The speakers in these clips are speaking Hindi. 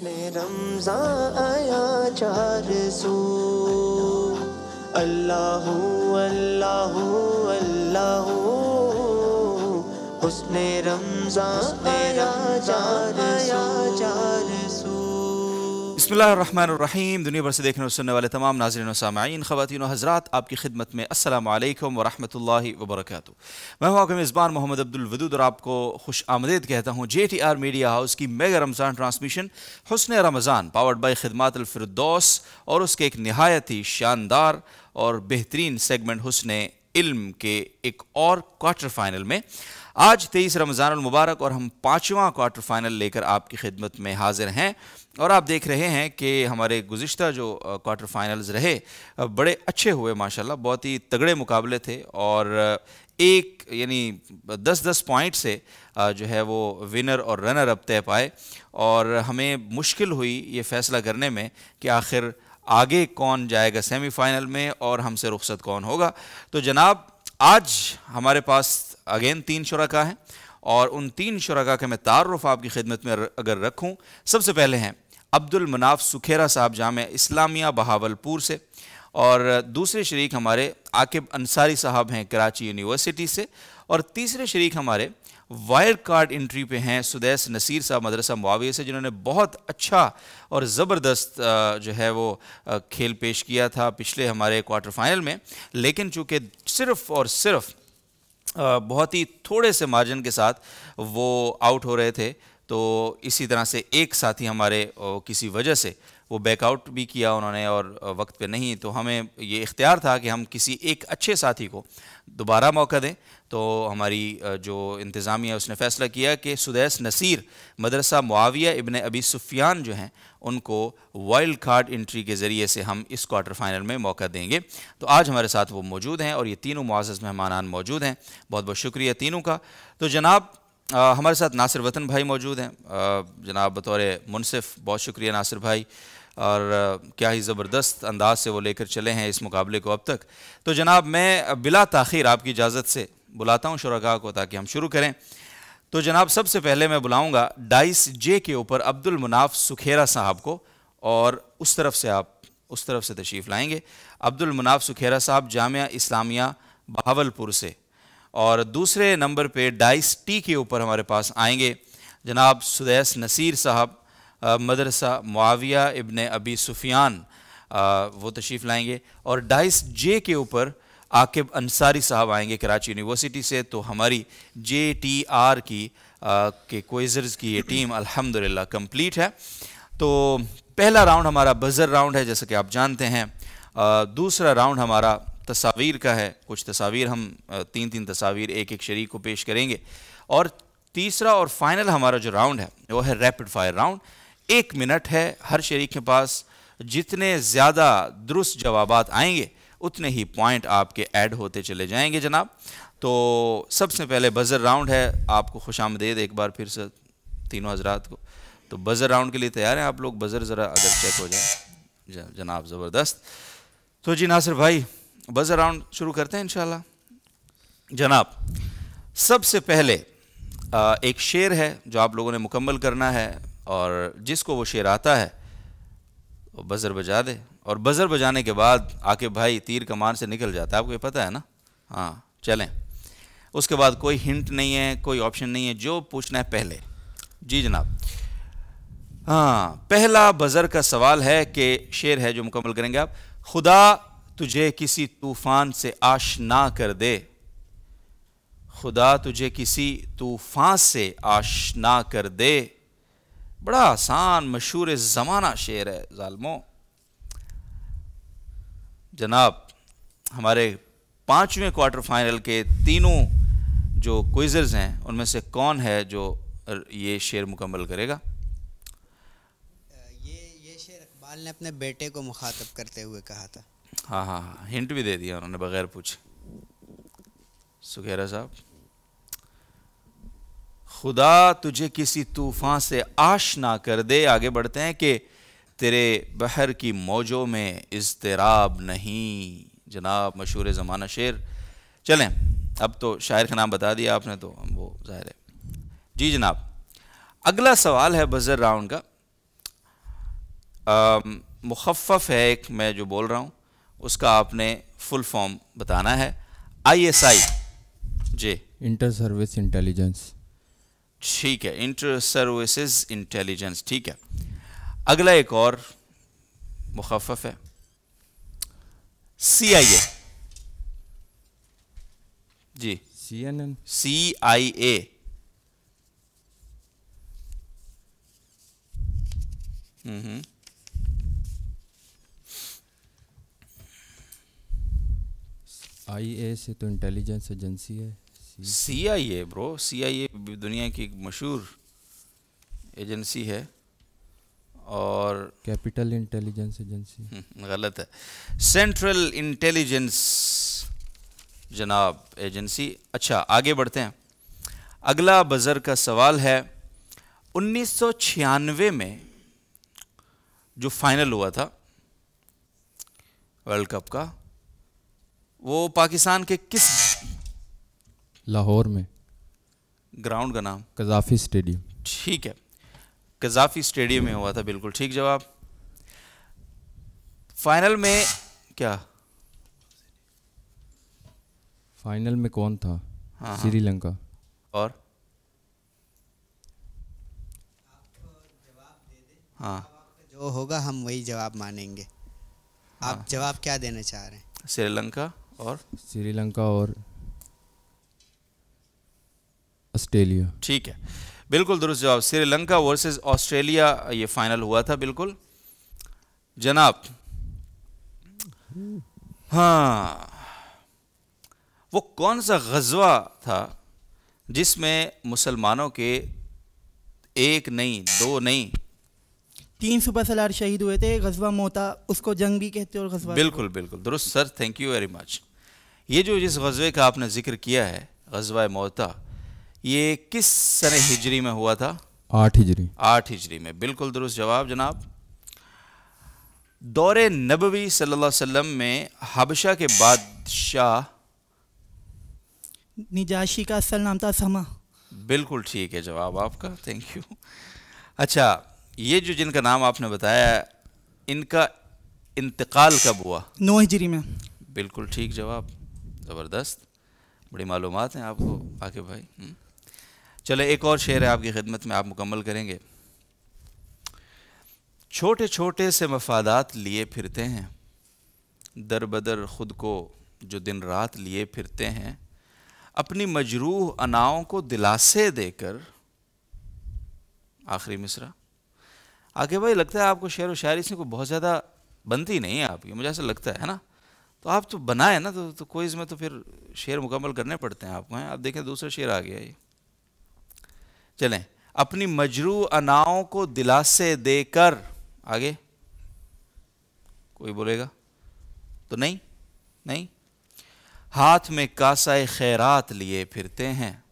हुस्ने रमज़ान आया चार सू, अल्लाहू अल्लाहू अल्लाहू, हुस्ने रमज़ान आया चार सू। बिस्मिल्लाहिर्रहमानिर्रहीम। दुनिया भर से देखने और सुनने वाले तमाम नाज़रीन और सामाईन, ख़वातीन और हज़रात, आपकी खिदमत में अस्सलामु अलैकुम व रहमतुल्लाहि व बरकातुहू। मैं हूँ आपका मेज़बान मोहम्मद अब्दुल वदूद और आपको खुश आमदीद कहता हूँ JTR मीडिया हाउस की मेगा रमज़ान ट्रांसमिशन हुस्ने रमज़ान पावर्ड बाय खिदमात अल फिरदौस और उसके एक नहायत ही शानदार और बेहतरीन सेगमेंट हुस्ने इल्म के एक और क्वार्टर फाइनल में आज 23 रमज़ान मुबारक और हम 5वां क्वार्टर फाइनल लेकर आपकी खिदमत में हाजिर हैं। और आप देख रहे हैं कि हमारे गुज़िश्ता जो क्वार्टर फाइनल्स रहे बड़े अच्छे हुए माशाल्लाह, बहुत ही तगड़े मुकाबले थे और एक यानी 10-10 पॉइंट से जो है वो विनर और रनर अप तय पाए और हमें मुश्किल हुई ये फ़ैसला करने में कि आखिर आगे कौन जाएगा सेमीफाइनल में और हमसे रुखसत कौन होगा। तो जनाब आज हमारे पास अगेन 3 शुरका हैं और उन 3 शुरका के मैं तारुफ आपकी खिदमत में अगर रखूं, सबसे पहले हैं अब्दुल मनाफ सुखेरा साहब जामिया इस्लामिया बहावलपुर से, और दूसरे शरीक हमारे आकिब अंसारी साहब हैं कराची यूनिवर्सिटी से, और तीसरे शरीक हमारे वाइल्ड कार्ड एंट्री पे हैं सुदैस नसीर साहब मदरसा मुआविया से, जिन्होंने बहुत अच्छा और ज़बरदस्त जो है वो खेल पेश किया था पिछले हमारे क्वार्टर फाइनल में, लेकिन चूँकि सिर्फ़ और सिर्फ बहुत ही थोड़े से मार्जिन के साथ वो आउट हो रहे थे। तो इसी तरह से एक साथी हमारे किसी वजह से वो बैकआउट भी किया उन्होंने और वक्त पे नहीं, तो हमें ये इख्तियार था कि हम किसी एक अच्छे साथी को दोबारा मौका दें। तो हमारी जो इंतज़ामिया उसने फ़ैसला किया कि सुदैस नसीर मदरसा मुआविया इब्न अबी सुफियान जो हैं उनको वाइल्ड कार्ड एंट्री के ज़रिए से हम इस क्वार्टर फाइनल में मौका देंगे। तो आज हमारे साथ वो मौजूद हैं और ये तीनों मुआज़्ज़ज़ मेहमानान मौजूद हैं। बहुत बहुत शुक्रिया तीनों का। तो जनाब हमारे साथ नासिर वतन भाई मौजूद हैं, जनाब बतौर मुनसिफ बहुत शुक्रिया नासिर भाई, और क्या ही ज़बरदस्त अंदाज से वो लेकर चले हैं इस मुकाबले को अब तक। तो जनाब मैं बिला ताख़ीर आपकी इजाज़त से बुलाता हूँ शुरका को ताकि हम शुरू करें। तो जनाब सबसे पहले मैं बुलाऊँगा डाइस जे के ऊपर अब्दुल मुनाफ सुखेरा साहब को, और उस तरफ से आप उस तरफ से तशरीफ़ लाएँगे अब्दुल मुनाफ सुखेरा साहब जामिया इस्लामिया बहावलपुर से, और दूसरे नंबर पे डाइस टी के ऊपर हमारे पास आएंगे जनाब सुदैस नसीर साहब मदरसा मुआविया इब्न अबी सुफियान, वो तशरीफ़ लाएंगे, और डाइस जे के ऊपर आकिब अंसारी साहब आएंगे कराची यूनिवर्सिटी से। तो हमारी JTR की के क्विज़र्स की ये टीम अल्हम्दुलिल्लाह कंप्लीट है। तो पहला राउंड हमारा बज़र राउंड है जैसा कि आप जानते हैं। दूसरा राउंड हमारा तस्वीर का है, कुछ तस्वीर हम 3-3 तस्वीर एक एक शरीक को पेश करेंगे, और तीसरा और फाइनल हमारा जो राउंड है वो है रैपिड फायर राउंड। 1 मिनट है हर शरीक के पास, जितने ज़्यादा दुरुस्त जवाबात आएंगे उतने ही पॉइंट आपके ऐड होते चले जाएंगे जनाब। तो सबसे पहले बज़र राउंड है, आपको खुशामदीद एक बार फिर से तीनों हजरात को। तो बज़र राउंड के लिए तैयार हैं आप लोग? बज़र ज़रा अगर चेक हो जाए जनाब, ज़बरदस्त। तो जी नासिर भाई बज़र राउंड शुरू करते हैं इंशाल्लाह। जनाब सबसे पहले एक शेर है जो आप लोगों ने मुकम्मल करना है, और जिसको वो शेर आता है वो बज़र बजा दे, और बज़र बजाने के बाद आके भाई तीर कमान से निकल जाता है, आपको ये पता है ना? हाँ चलें। उसके बाद कोई हिंट नहीं है, कोई ऑप्शन नहीं है, जो पूछना है पहले। जी जनाब। हाँ, पहला बज़र का सवाल है कि शेर है जो मुकम्मल करेंगे आप। खुदा तुझे किसी तूफ़ान से आशना कर दे, खुदा तुझे किसी तूफ़ान से आशना कर दे। बड़ा आसान मशहूर ज़माना शेर है ज़ालिमों। जनाब हमारे 5वें क्वार्टर फाइनल के तीनों जो क्विज़र्स हैं उनमें से कौन है जो ये शेर मुकम्मल करेगा? ये शेर इकबाल ने अपने बेटे को मुखातब करते हुए कहा था। हाँ हाँ हाँ, हिंट भी दे दिया उन्होंने बगैर पूछे। सुखेरा साहब, खुदा तुझे किसी तूफ़ान से आशना कर दे। आगे बढ़ते हैं कि तेरे बहर की मौजों में इज़्तिराब नहीं। जनाब मशहूर ज़माना शेर। चलें, अब तो शायर का नाम बता दिया आपने, तो वो ज़ाहिर है। जी जनाब, अगला सवाल है बज़र राउंड का। मुखफ़फ़ है एक मैं जो बोल रहा हूँ, उसका आपने फुल फॉर्म बताना है। ISI जी, इंटर सर्विस इंटेलिजेंस। ठीक है, इंटर सर्विसेज इंटेलिजेंस, ठीक है। अगला एक और मुखफ़फ़ है, CIA जी, CNN। CIA। हम्म, IA से तो इंटेलिजेंस एजेंसी है। CIA ब्रो, CIA दुनिया की एक मशहूर एजेंसी है। और कैपिटल इंटेलिजेंस एजेंसी। गलत है, सेंट्रल इंटेलिजेंस जनाब एजेंसी। अच्छा आगे बढ़ते हैं। अगला बजर का सवाल है, 1996 में जो फाइनल हुआ था वर्ल्ड कप का, वो पाकिस्तान के किस लाहौर में। ग्राउंड का नाम? कज़ाफ़ी स्टेडियम। ठीक है, कज़ाफ़ी स्टेडियम में हुआ था, बिल्कुल ठीक जवाब। फाइनल में क्या? फाइनल में कौन था? हाँ, श्रीलंका। और हाँ, जो होगा हम वही जवाब मानेंगे। आप जवाब क्या देना चाह रहे हैं? श्रीलंका और श्रीलंका और ऑस्ट्रेलिया। ठीक है, बिल्कुल दुरुस्त जवाब, श्रीलंका वर्सेस ऑस्ट्रेलिया ये फाइनल हुआ था, बिल्कुल जनाब। हाँ, वो कौन सा गज़वा था जिसमें मुसलमानों के एक नहीं, दो नहीं, 3 सुबह सलार शहीद हुए थे? गजवा मोता, उसको जंग भी कहते हैं और गजवा। बिल्कुल बिल्कुल दुरुस्त sir, thank you very much. ये जो जिस गज़वे का आपने जिक्र किया है, गज़वा मोता, ये किस सन हिजरी में हुआ था? 8 हिजरी। 8 हिजरी में, बिल्कुल दुरुस्त जवाब जनाब। दौरे नबवी सल्लल्लाहु अलैहि वसल्लम में हबशा के बादशाह, निजाशी का असल नाम था समा। बिल्कुल ठीक है जवाब आपका, थैंक यू। अच्छा, ये जो जिनका नाम आपने बताया, इनका इंतकाल कब हुआ? 9 हिजरी में। बिल्कुल ठीक जवाब, ज़बरदस्त, बड़ी मालूमात हैं आपको आके भाई। चले एक और शेर है आपकी खिदमत में, आप मुकम्मल करेंगे। छोटे छोटे से मफादात लिए फिरते हैं, दर बदर खुद को जो दिन रात लिए फिरते हैं, अपनी मजरूह अनाओं को दिलासे देकर। आखिरी मिसरा। आगे भाई लगता है आपको शेर व शायरी से कोई बहुत ज़्यादा बनती नहीं है आपकी, मुझे ऐसा लगता है ना? तो आप तो बनाए ना, तो क्विज़ में तो फिर शेर मुकम्मल करने पड़ते हैं आपको, हैं? आप देखें दूसरा शेर आ गया ये। चलें, अपनी मजरूह अनाओं को दिलासे देकर। आगे कोई बोलेगा तो नहीं, नहीं। हाथ में कासाए खैरात लिए फिरते हैं।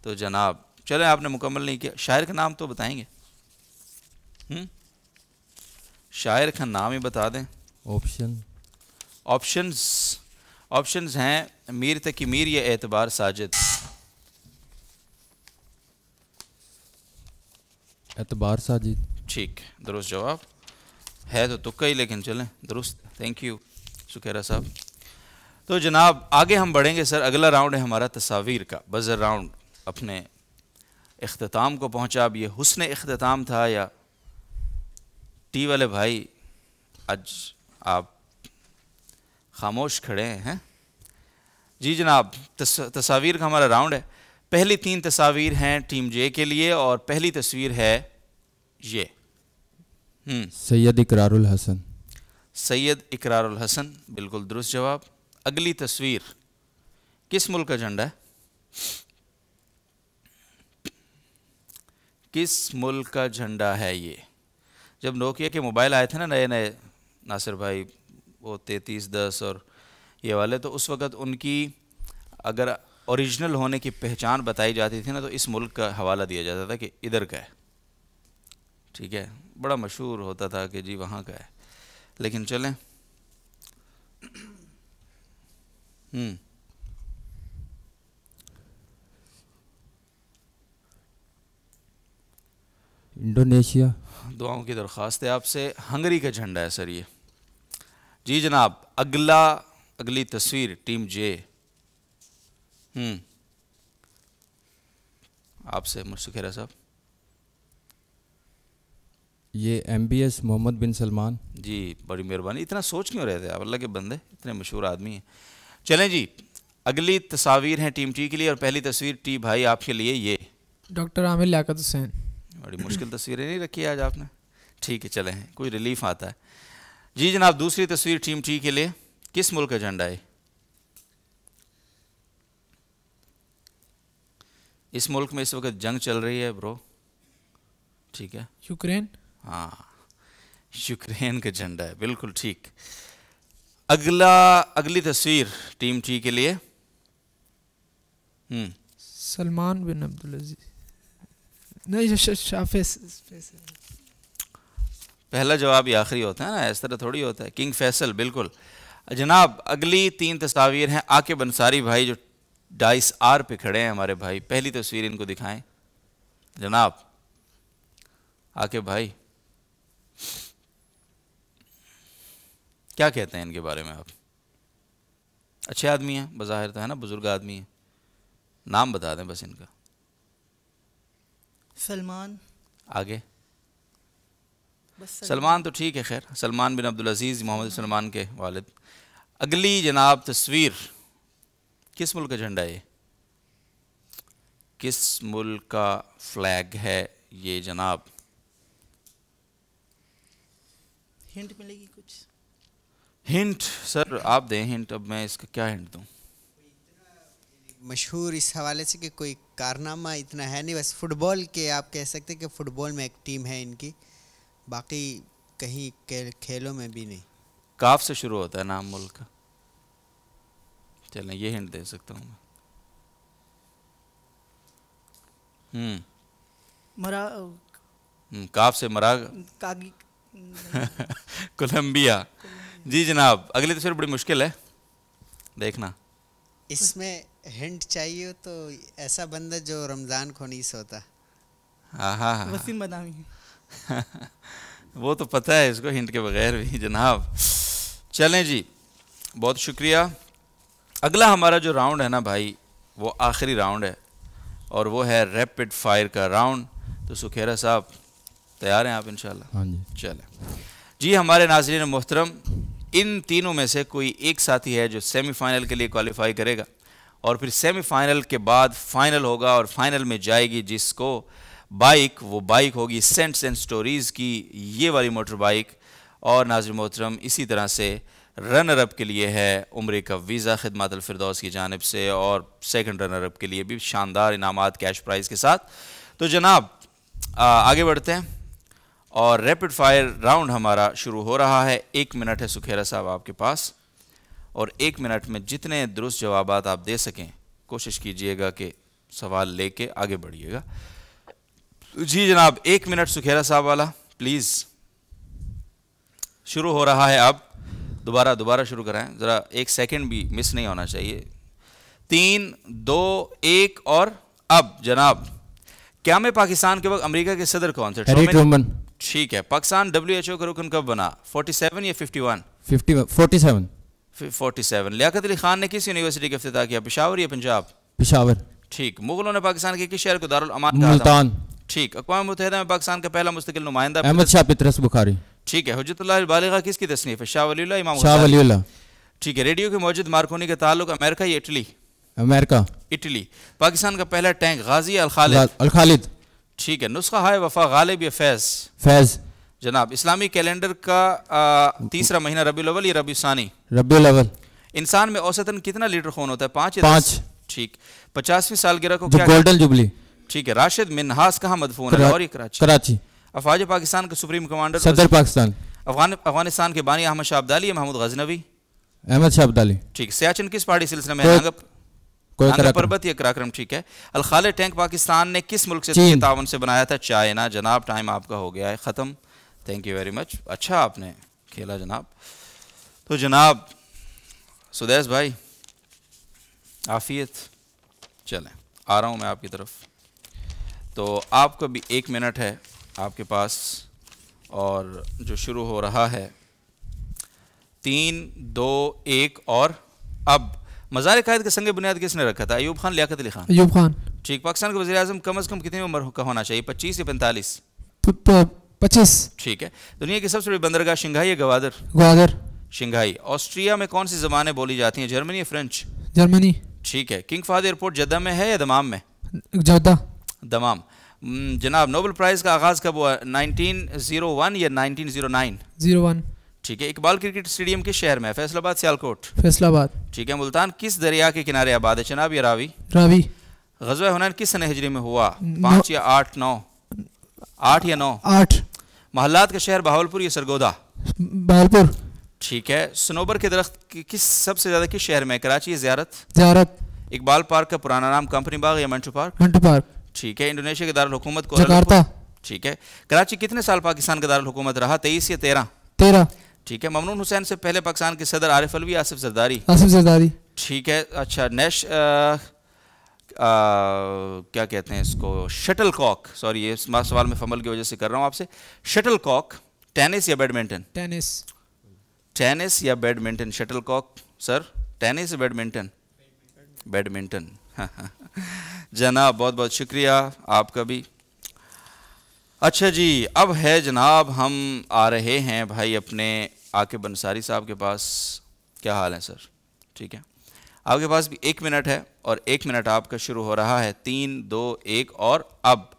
तो जनाब चलें, आपने मुकम्मल नहीं किया, शायर का नाम तो बताएंगे? शायर का नाम ही बता दें। ऑप्शंस हैं मीर तकी मीर या एतबार साजिद। एतबार साजिद। ठीक, दुरुस्त जवाब है, तो तुक्का ही, लेकिन चलें दुरुस्त, थैंक यू सुखैरा साहब। तो जनाब आगे हम बढ़ेंगे सर, अगला राउंड है हमारा तस्वीर का, बज़र राउंड अपने इख्तिताम को पहुंचा। अब ये हुस्न इख्तिताम था या टी वाले भाई आज आप खामोश खड़े हैं? जी जनाब, तस्वीर का हमारा राउंड है। पहली 3 तस्वीर हैं टीम जे के लिए, और पहली तस्वीर है ये। सैयद इकरारुल हसन। सैयद इकरारुल हसन, बिल्कुल दुरुस्त जवाब। अगली तस्वीर किस मुल्क का झंडा है? किस मुल्क का झंडा है ये? जब नोकिया के मोबाइल आए थे ना नए नए नासिर भाई, वो 3310 और ये वाले, तो उस वक़्त उनकी अगर ओरिजिनल होने की पहचान बताई जाती थी ना, तो इस मुल्क का हवाला दिया जाता था कि इधर का है, ठीक है, बड़ा मशहूर होता था कि जी वहाँ का है। लेकिन चलें, इंडोनेशिया। दुआओं की दरख्वास्त है आपसे। हंगरी का झंडा है सर ये। जी जनाब, अगली तस्वीर टीम जे। आपसे मुर्शद साहब। ये MBS मोहम्मद बिन सलमान। जी बड़ी मेहरबानी। इतना सोच क्यों रहे थे आप, अल्लाह के बंदे, इतने मशहूर आदमी हैं। चलें जी, अगली तस्वीर हैं टीम टी के लिए, और पहली तस्वीर टी भाई आपके लिए ये। डॉक्टर आमिर लियाकत हुसैन। बड़ी मुश्किल तस्वीरें नहीं रखी आज आपने। ठीक है चलें, कोई रिलीफ आता है। जी जनाब, दूसरी तस्वीर टीम टी के लिए, किस मुल्क का झंडा है? इस मुल्क में इस वक्त जंग चल रही है ब्रो। ठीक है, यूक्रेन। हाँ, यूक्रेन का झंडा है, बिल्कुल ठीक। अगली तस्वीर टीम टी के लिए। सलमान बिन अब्दुल अजीज। नहीं, शाफिस। पहला जवाब ही आखिरी होता है ना, इस तरह थोड़ी होता है। किंग फैसल, बिल्कुल। जनाब, अगली 3 तस्वीर हैं आके बंसारी भाई, जो डाइस आर पे खड़े हैं हमारे भाई। पहली तस्वीर इनको दिखाएं जनाब, आके भाई। क्या कहते हैं इनके बारे में आप? अच्छे आदमी हैं बज़ाहिर तो, है ना, बुजुर्ग आदमी हैं। नाम बता दें बस इनका। सलमान। आगे सलमान तो ठीक है, खैर सलमान बिन अब्दुल अजीज़ मोहम्मद सलमान के वालिद। अगली जनाब तस्वीर, किस मुल्क का झंडा है? किस मुल्क का फ्लैग है ये जनाब? हिंट मिलेगी कुछ? हिंट सर आप दें हिंट। अब मैं इसका क्या हिंट दूं? मशहूर इस हवाले से कि कोई कारनामा इतना है नहीं, बस फुटबॉल के आप कह सकते हैं कि फुटबॉल में एक टीम है इनकी, बाकी कहीं खेलों में भी नहीं। काफ से शुरू होता है नाम मुल्क का। चलें ये हिंट दे सकता हूँ मैं। मरा काफ से मरा कागी कोलंबिया। जी जनाब, अगली तस्वीर बड़ी मुश्किल है, देखना। इसमें हिंट चाहिए तो ऐसा बंदा जो रमज़ान को नहीं सोता। हाँ वसीम बदामी। वो तो पता है इसको हिंट के बगैर भी जनाब। चलें जी, बहुत शुक्रिया। अगला हमारा जो राउंड है ना भाई, वो आखिरी राउंड है, और वो है रैपिड फायर का राउंड। तो सुखेरा साहब तैयार हैं आप इंशाल्लाह? हाँ जी। चलें जी, हमारे नाज़रीन मोहतरम, इन तीनों में से कोई एक साथी है जो सेमीफाइनल के लिए क्वालिफाई करेगा, और फिर सेमीफाइनल के बाद फाइनल होगा, और फाइनल में जाएगी जिसको बाइक, वो बाइक होगी सेंट्स एंड स्टोरीज़ की ये वाली मोटर बाइक। और नाज़रीन मोहतरम, इसी तरह से रनर अप के लिए है उम्रे का वीज़ा खिदमत अल फिरदौस की जानिब से, और सेकंड रनर अप के लिए भी शानदार इनामात कैश प्राइज़ के साथ। तो जनाब आगे बढ़ते हैं, और रैपिड फायर राउंड हमारा शुरू हो रहा है। 1 मिनट है सुखेरा साहब आपके पास, और 1 मिनट में जितने दुरुस्त जवाबात आप दे सकें कोशिश कीजिएगा कि सवाल लेके आगे बढ़िएगा। जी जनाब, 1 मिनट सुखेरा साहब वाला प्लीज़ शुरू हो रहा है अब। दोबारा शुरू कराएं ज़रा, 1 सेकंड भी मिस नहीं होना चाहिए। 3, 2, 1 और अब जनाब, क्या में पाकिस्तान के वक्त अमेरिका के सदर कौन थे? Harry Truman. ठीक है। पाकिस्तान WHO का रुकन कब बना? 47 या 51? 47। 47। लियाकत अली खान ने किस यूनिवर्सिटी का इफ्तिताह किया? पेशावर या पंजाब? पेशावर। ठीक। मुगलों ने पाकिस्तान के किस शहर को दारुल अमान कहा था? मुल्तान। ठीक। अक़वाम मुत्तहिदा में पाकिस्तान का पहला मुस्तकिल नुमाइंदा? अहमद शाह पितरस बुखारी। ठीक है। हुज्जतुल्लाह बालिगा किसकी तस्नीफ है? शाह वलीउल्लाह, इमाम शाह हुसैन? वलीउल्लाह। ठीक है। रेडियो के मौजूद मार्कोनी का ताल्लुक अमेरिका या इटली? अमेरिका। इटली। पाकिस्तान का पहला टैंक गाजी अल खालिद? अल खालिद। ठीक है। नुस्खा हाय वफा गालिब या फैज? फैज। जनाब, इस्लामी कैलेंडर का तीसरा महीना रबीउल अव्वल या रबीउल सानी? रबीउल अव्वल। इंसान में औसतन कितना लीटर खून होता है? 5 या 5। 10? ठीक। 50वीं सालगिरह को क्या गोल्डन जुबली। ठीक है। राशिद मिन्हास कहाँ मदफून है? लाहौर या कराची? कराची। अफवाज पाकिस्तान के सुप्रीम कमांडर? सदर पाकिस्तान। अफगानिस्तान के बानी अहमद शाह अब्दाली या महमूद गजनवी? अहमद शाह अब्दाली। ठीक। सियाचिन किस पहाड़ी सिलसिले में है? नांगा पर्वत या कराक्रम? ठीक है। अल खालिद टैंक पाकिस्तान ने किस मुल्क से ताउन से बनाया था? चाइना। जनाब टाइम आपका हो गया है ख़त्म। थैंक यू वेरी मच, अच्छा आपने खेला जनाब। तो जनाब सुदैस भाई आफियत। चलें आ रहा हूँ मैं आपकी तरफ। तो आपका भी 1 मिनट है आपके पास। और जो शुरू हो रहा है 3, 2, 1 और अब मज़ार कायद के संग बुनियाद किसने रखा था? अयूब खान, लियाकत अली खान? अयूब खान। ठीक। पाकिस्तान के वज़ीर आज़म कम अज़ कम कितनी उम्र का होना चाहिए, 25 या 45? 25। ठीक है। दुनिया की सबसे बड़ी बंदरगाह शंघाई या गवादर? ग्वादर। शंघाई। ऑस्ट्रिया में कौन सी ज़बानें बोली जाती हैं, जर्मनी या फ्रेंच? जर्मनी। ठीक है। किंग फाहद एयरपोर्ट जद्दा में है या दमाम में? जद्दा। दमाम। जनाब, नोबेल प्राइज़ का आगाज़ कब हुआ, 1901 या 1909? 01। ठीक है। इकबाल क्रिकेट स्टेडियम किस शहर में है, फैसलाबाद, सियालकोट? फैसलाबाद। ठीक है। मुल्तान किस दरिया के किनारे आबाद है, चनाब या रावी? रावी। ग़ज़वा हुनैन किस सने हिजरी में हुआ, 5 या 8, 9? 8 या 9? 8। महल्लात का शहर बहावलपुर या सरगोदा? बहावलपुर। ठीक है। सनोबर के दरख्त किस सबसे ज़्यादा किस शहर में, कराची या ज़ियारत? ज़ियारत। इकबाल पार्क का पुराना नाम कंपनी बाग या मंटू पार्क? मंटू पार्क। ठीक है। इंडोनेशिया के दारुल हुकूमत को? जकार्ता। ठीक है। कराची कितने साल पाकिस्तान का दारुल हुकूमत रहा, 23 या 13? 13। ठीक है। ममनून हुसैन से पहले पाकिस्तान के सदर आरिफ अलवी, आसिफ जरदारी? आसिफ जरदारी। ठीक है। अच्छा, क्या कहते हैं इसको, शटल कॉक, सॉरी ये सवाल मैं फमल की वजह से कर रहा हूँ आपसे, शटल कॉक टेनिस या बैडमिंटन? टेनिस। टेनिस या badminton? Shuttlecock sir, tennis या बैडमिंटन? बैडमिंटन। जनाब बहुत बहुत शुक्रिया आपका भी। अच्छा जी, अब है जनाब, हम आ रहे हैं भाई अपने आकिब अंसारी साहब के पास। क्या हाल है सर? ठीक है। आपके पास भी 1 मिनट है और 1 मिनट आपका शुरू हो रहा है 3, 2, 1 और अब।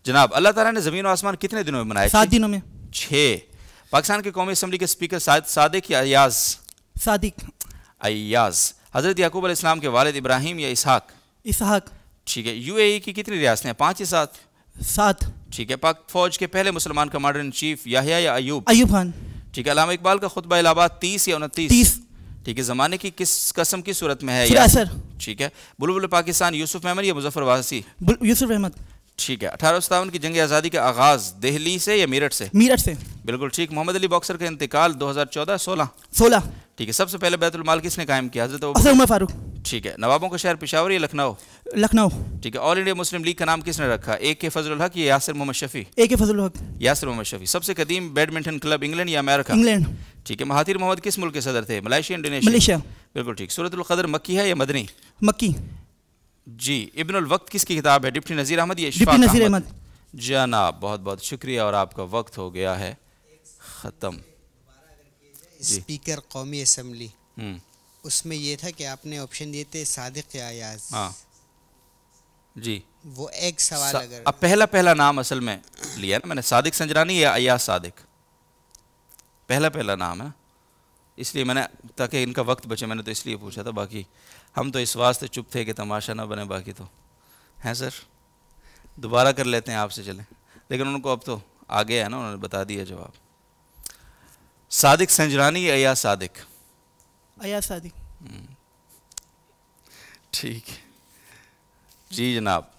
जनाब, अल्लाह ताला ने ज़मीन और आसमान कितने दिनों में बनाए? 7 दिनों में। 6। पाकिस्तान के कौमी असम्बली के स्पीकर सादिक या अयाज? सादिक। अयाज। हज़रत याकूब अलैहिस्सलाम के वालिद इब्राहिम या इसहाक? इसहाक। ठीक है। यूएई की कितनी रियासतें हैं, 5 या 7? 7। ठीक है। पाक फौज के पहले मुसलमान कमांडर इन चीफ याहिया या अयूब? अयूब खान। ठीक है। अल्लामा इकबाल का खुतबा इलाहाबाद 30 या 29? 30। ठीक है। ज़माने की किस कसम की सूरत में है? असर। ठीक है। बुलबुल पाकिस्तान यूसुफ मेमन या मुजफ्फर वासी? यूसुफ अहमद। ठीक है। 1857 की जंग आज़ादी का आगाज़ दिल्ली से या मीरठ से? मीरठ से। बिल्कुल ठीक। मोहम्मद अली बॉक्सर का इंतकाल 2014 16? 16। ठीक है। सबसे पहले बैतुल माल किसने कायम किया? हज़रत असद उमर फारूक। ठीक है। नवाबों का शहर पेशावर या लखनऊ? लखनऊ। ठीक है। ऑल इंडिया मुस्लिम लीग का नाम किसने रखा, AK फजलुल हक या यासिर मोहम्मद शफी? AK फजलुल हक। यासिर मोहम्मद शफी। सबसे कदीम बैडमिंटन क्लब इंग्लैंड या अमेरिका? इंग्लैंड। ठीक है। महातिर मोहम्मद किस मुल्क के सदर थे, मलेशिया, इंडोनेशिया? मलेशिया। बिल्कुल ठीक। सूरतुल क़दर मक्की है या मदनी? मक्की। जी। इब्नुल वक्त किसकी किताब है, डिप्टी नज़ीर अहमद या डिप्टी नज़ीर अहमद? जनाब बहुत बहुत शुक्रिया और आपका वक्त हो गया है ख़त्म। स्पीकर कौमी असम्बली, उसमें ये था कि आपने ऑप्शन दिए थे सादिक या अयाज। हाँ जी। वो एक सवाल अगर अब पहला नाम असल में लिया ना मैंने, सादिक संजरानी या अयाज सादिक? पहला नाम है, इसलिए मैंने, ताकि इनका वक्त बचे, मैंने तो इसलिए पूछा था। बाकी हम तो इस वास्ते चुप थे कि तमाशा ना बने, बाकी तो हैं सर। दोबारा कर लेते हैं आपसे, चलें। लेकिन उनको अब तो आ गया है ना, उन्होंने बता दिया जवाब। सादिक संजरानी या अयाज सादिक? अयाज सादिक। ठीक है जी जनाब।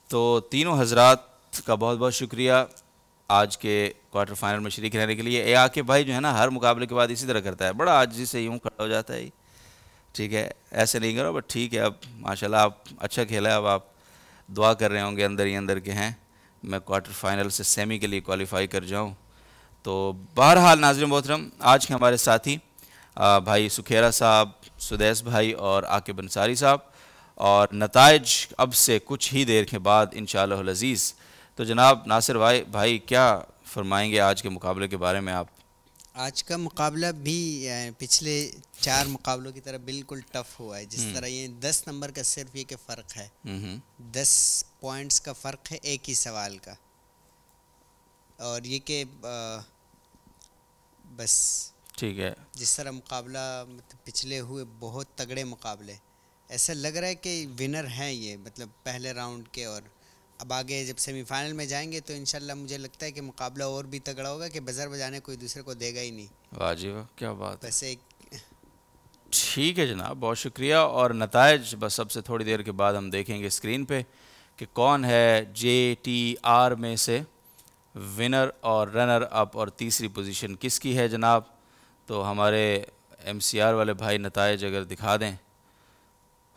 तो तीनों हजरात का बहुत बहुत शुक्रिया आज के क्वार्टर फाइनल में शरीक रहने के लिए। ए आके भाई जो है ना, हर मुकाबले के बाद इसी तरह करता है, बड़ा आजिज़ी से यूँ खड़ा हो जाता है। ठीक है, ऐसे नहीं करो, बट ठीक है। अब माशाल्लाह आप अच्छा खेला है। अब आप दुआ कर रहे होंगे अंदर ही अंदर के हैं मैं क्वार्टर फाइनल से सेमी के लिए क्वालिफाई कर जाऊं। तो बहरहाल नाज़रीन मोहतरम, आज के हमारे साथी भाई सुखेरा साहब, सुदैस भाई और आकिब अंसारी साहब, और नताइज अब से कुछ ही देर के बाद इंशाअल्लाह अज़ीज़। तो जनाब नासिर भाई क्या फरमाएंगे आज के मुकाबले के बारे में आप? आज का मुकाबला भी पिछले 4 मुकाबलों की तरह बिल्कुल टफ हुआ है। जिस तरह ये 10 नंबर का सिर्फ ये के फ़र्क है, 10 पॉइंट्स का फ़र्क है एक ही सवाल का, और ये कि बस ठीक है। जिस तरह मुकाबला मतलब पिछले हुए बहुत तगड़े मुकाबले, ऐसा लग रहा है कि विनर हैं ये, मतलब पहले राउंड के। और अब आगे जब सेमीफाइनल में जाएंगे तो इंशाल्लाह मुझे लगता है कि मुकाबला और भी तगड़ा होगा, कि बज़र बजाने कोई दूसरे को देगा ही नहीं। वाह जी वाह, क्या बात है। वैसे ठीक है जनाब, बहुत शुक्रिया। और नताइज बस अब से थोड़ी देर के बाद हम देखेंगे स्क्रीन पे कि कौन है JTR में से विनर और रनर अप, और तीसरी पोजीशन किसकी है जनाब। तो हमारे MCR वाले भाई नताइज अगर दिखा दें।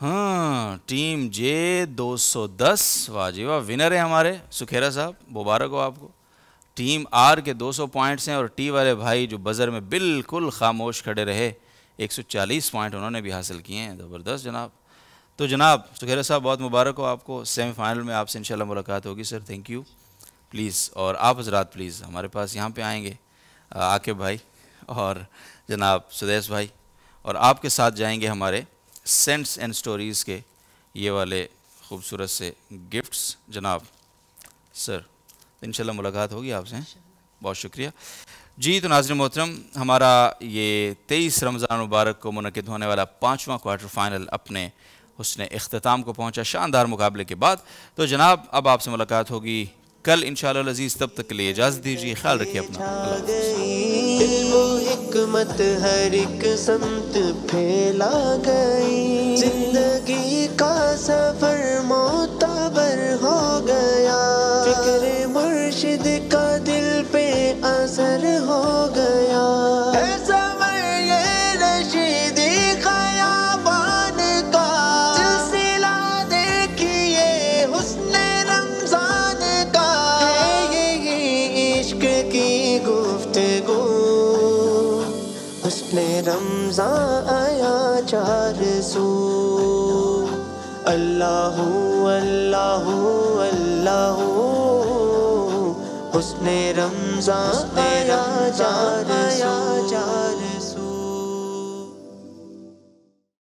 हाँ, टीम J 210, वाह जी वाह, विनर है हमारे सुखेरा साहब, मुबारक हो आपको। टीम आर के 200 पॉइंट्स हैं और टी वाले भाई जो बज़र में बिल्कुल खामोश खड़े रहे 140 पॉइंट उन्होंने भी हासिल किए हैं। ज़बरदस्त जनाब। तो जनाब सुखैरा साहब बहुत मुबारक हो आपको, सेमीफाइनल में आपसे इंशाल्लाह मुलाकात होगी सर। Thank you. प्लीज़ और आप हजरात प्लीज़ हमारे पास यहाँ पे आएंगे, आकिब भाई और जनाब सुदेश भाई, और आपके साथ जाएंगे हमारे सेंट्स एंड स्टोरीज़ के ये वाले खूबसूरत से गिफ्ट्स जनाब सर। इंशाल्लाह मुलाकात होगी आपसे। बहुत शुक्रिया जी। तो नाज़रीन मोहतरम, हमारा ये 23 रमज़ान मुबारक को मुनक़िद होने वाला 5वां क्वार्टर फाइनल अपने हुस्न इख्तिताम को पहुंचा शानदार मुकाबले के बाद। तो जनाब अब आपसे मुलाकात होगी कल इंशाअल्लाह अज़ीज़। तब तक के लिए इजाज़त दीजिए, ख्याल रखिए अपना। इल्म हिकमत हर एक समत फैला गई, जिंदगी का सफर मोतबर हो गया, फिक्र मुर्शिद का दिल पे असर हो गया। रमज़ान आया 400 अल्लाहू अल्लाहू अल्लाहू, हुस्ने रमज़ान आया 400।